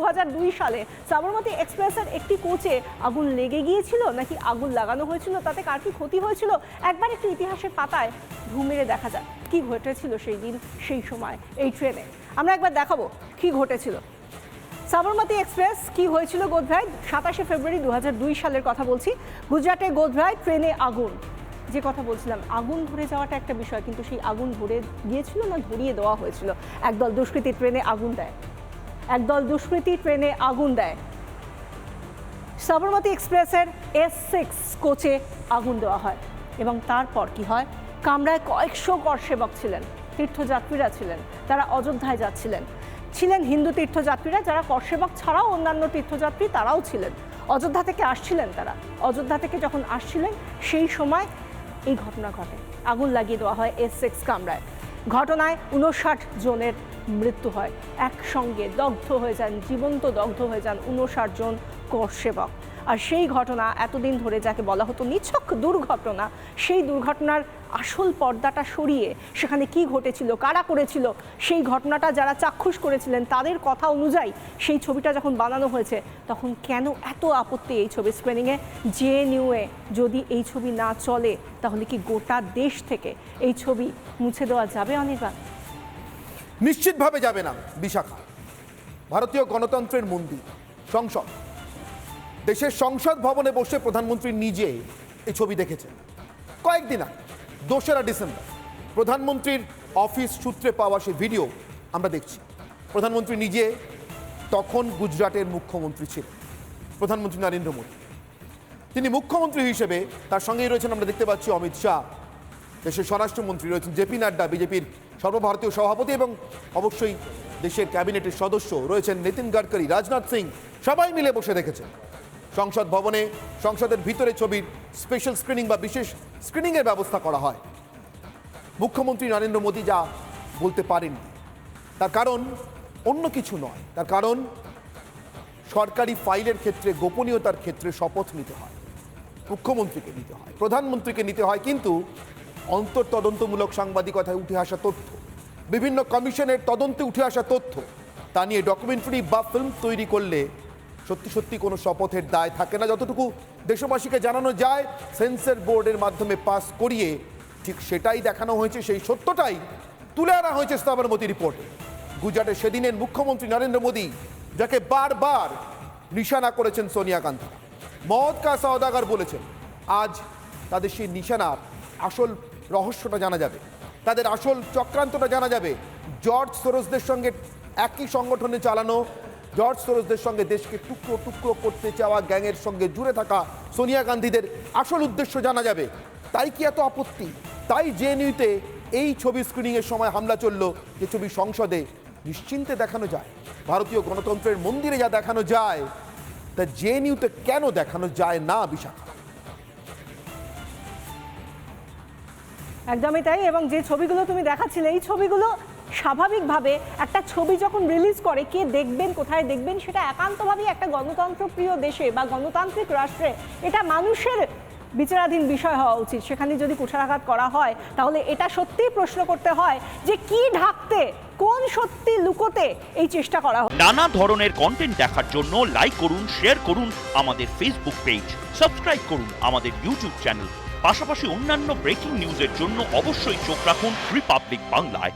2002 সালে সাবরমতী এক্সপ্রেসের একটি কোচে আগুন লেগে গিয়েছিল নাকি আগুন লাগানো হয়েছিল, তাতে কার কি ক্ষতি হয়েছিল একবার একটু ইতিহাসের পাতায় ঢু মেরে দেখা যাক কি ঘটেছিল সেই দিন সেই সময় এই ট্রেনে। আমরা একবার দেখাবো কি ঘটেছিল। সাবরমতী এক্সপ্রেস কি হয়েছিল গোধরায় 27 ফেব্রুয়ারি 2002 সালের কথা বলছি। গুজরাটে গোধরায় ট্রেনে আগুন, যে কথা বলছিলাম আগুন ধরে যাওয়াটা একটা বিষয়, কিন্তু সেই আগুন ধরে গিয়েছিল না ধরিয়ে দেওয়া হয়েছিল। একদল দুষ্কৃতী ট্রেনে আগুন দেয়। সাবরমতী এক্সপ্রেসের S6 কোচে আগুন দেওয়া হয় এবং তারপর কি হয়, কামরায় কয়েকশো করসেবক ছিলেন, তীর্থযাত্রীরা ছিলেন, তারা অযোধ্যায় যাচ্ছিলেন। ছিলেন হিন্দু তীর্থযাত্রীরা, যারা করসেবক ছাড়াও অন্যান্য তীর্থযাত্রী তারাও ছিলেন। অযোধ্যা থেকে আসছিলেন তারা। অযোধ্যা থেকে যখন আসছিলেন সেই সময় এই ঘটনা ঘটে, আগুন লাগিয়ে দেওয়া হয় S6 কামরায়। ঘটনায় 59 জনের মৃত্যু হয়, একসঙ্গে দগ্ধ হয়ে যান, জীবন্ত দগ্ধ হয়ে যান 59 জন করসেবক। আর সেই ঘটনা এতদিন ধরে যাকে বলা হতো নিছক দুর্ঘটনা, সেই দুর্ঘটনার আসল পর্দাটা সরিয়ে সেখানে কি ঘটেছিল, কারা করেছিল, সেই ঘটনাটা যারা চাক্ষুষ করেছিলেন তাদের কথা অনুযায়ী সেই ছবিটা যখন বানানো হয়েছে তখন কেন এত আপত্তি এই ছবি স্ক্রিনিংয়ে। JNU-এ যদি এই ছবি না চলে তাহলে কি গোটা দেশ থেকে এই ছবি মুছে দেওয়া যাবে অনির্বাণ? নিশ্চিতভাবে যাবে না বিশাখা। ভারতীয় গণতন্ত্রের মন্দির সংসদ, দেশের সংসদ ভবনে বসে প্রধানমন্ত্রী নিজে এই ছবি দেখেছেন কয়েকদিন আগে, 2রা ডিসেম্বর। প্রধানমন্ত্রীর অফিস সূত্রে পাওয়া সেই ভিডিও আমরা দেখছি। প্রধানমন্ত্রী নিজে তখন গুজরাটের মুখ্যমন্ত্রী ছিলেন, প্রধানমন্ত্রী নরেন্দ্র মোদী। তিনি মুখ্যমন্ত্রী হিসেবে তার সঙ্গেই রয়েছেন আমরা দেখতে পাচ্ছি অমিত শাহ, দেশের স্বরাষ্ট্রমন্ত্রী রয়েছেন JP নাড্ডা, বিজেপির সর্বভারতীয় সভাপতি, এবং অবশ্যই দেশের ক্যাবিনেটের সদস্য রয়েছেন নীতিন গডকরি, রাজনাথ সিং, সবাই মিলে বসে দেখেছেন সংসদ ভবনে। সংসদের ভিতরে ছবির স্পেশাল স্ক্রিনিং বা বিশেষ স্ক্রিনিংয়ের ব্যবস্থা করা হয়। মুখ্যমন্ত্রী নরেন্দ্র মোদী যা বলতে পারেননি, তার কারণ অন্য কিছু নয়, তার কারণ সরকারি ফাইলের ক্ষেত্রে গোপনীয়তার ক্ষেত্রে শপথ নিতে হয়, মুখ্যমন্ত্রীকে নিতে হয়, প্রধানমন্ত্রীকে নিতে হয়। কিন্তু অন্তর্তদন্তমূলক সাংবাদিকতায় উঠে আসা তথ্য, বিভিন্ন কমিশনের তদন্তে উঠে আসা তথ্য, তা নিয়ে ডকুমেন্টারি বা ফিল্ম তৈরি করলে সত্যি সত্যি কোনো শপথের দায় থাকে না। যতটুকু দেশবাসীকে জানানো যায় সেন্সর বোর্ডের মাধ্যমে পাস করিয়ে, ঠিক সেটাই দেখানো হয়েছে, সেই সত্যটাই তুলে আনা হয়েছে সাবরমতী রিপোর্টে। গুজরাটে সেদিনের মুখ্যমন্ত্রী নরেন্দ্র মোদী, যাকে বারবার নিশানা করেছেন সোনিয়া গান্ধী, মদ কা সওদাগর বলেছেন, আজ তাদের সেই নিশানার আসল রহস্যটা জানা যাবে, তাদের আসল চক্রান্তটা জানা যাবে। জর্জ সোরসদের সঙ্গে একই সংগঠনে চালানো, জর্জ সোরসদের সঙ্গে দেশকে টুকরো টুকরো করতে চাওয়া গ্যাংয়ের সঙ্গে জুড়ে থাকা সোনিয়া গান্ধীদের আসল উদ্দেশ্য জানা যাবে। তাই কি এত আপত্তি? তাই JNU-তে এই ছবি স্ক্রিনিংয়ের সময় হামলা চলল, যে ছবি সংসদে নিশ্চিন্তে দেখানো যায়, ভারতীয় গণতন্ত্রের মন্দিরে যা দেখানো যায় তা JNU-তে কেন দেখানো যায় না বিশাখা? একদমই তাই। এবং যে ছবিগুলো তুমি দেখাচ্ছিলে এই ছবিগুলো স্বাভাবিকভাবে একটা ছবি যখন রিলিজ করে কে দেখবেন, কোথায় দেখবেন, সেটা একান্তভাবেই একটা গণতন্ত্রপ্রিয় দেশে বা গণতান্ত্রিক রাষ্ট্রে এটা মানুষের বিচারাধীন বিষয় হওয়া উচিত। সেখানে যদি কুঠারাঘাত করা হয় তাহলে এটা সত্যিই প্রশ্ন করতে হয় যে কি ঢাকতে, কোন সত্যি লুকোতে এই চেষ্টা করা হয়। নানা ধরনের কন্টেন্ট দেখার জন্য লাইক করুন, শেয়ার করুন আমাদের ফেসবুক পেজ, সাবস্ক্রাইব করুন আমাদের ইউটিউব চ্যানেল। পাশাপাশি অন্যান্য ব্রেকিং নিউজের জন্য অবশ্যই চোখ রাখুন রিপাবলিক বাংলায়।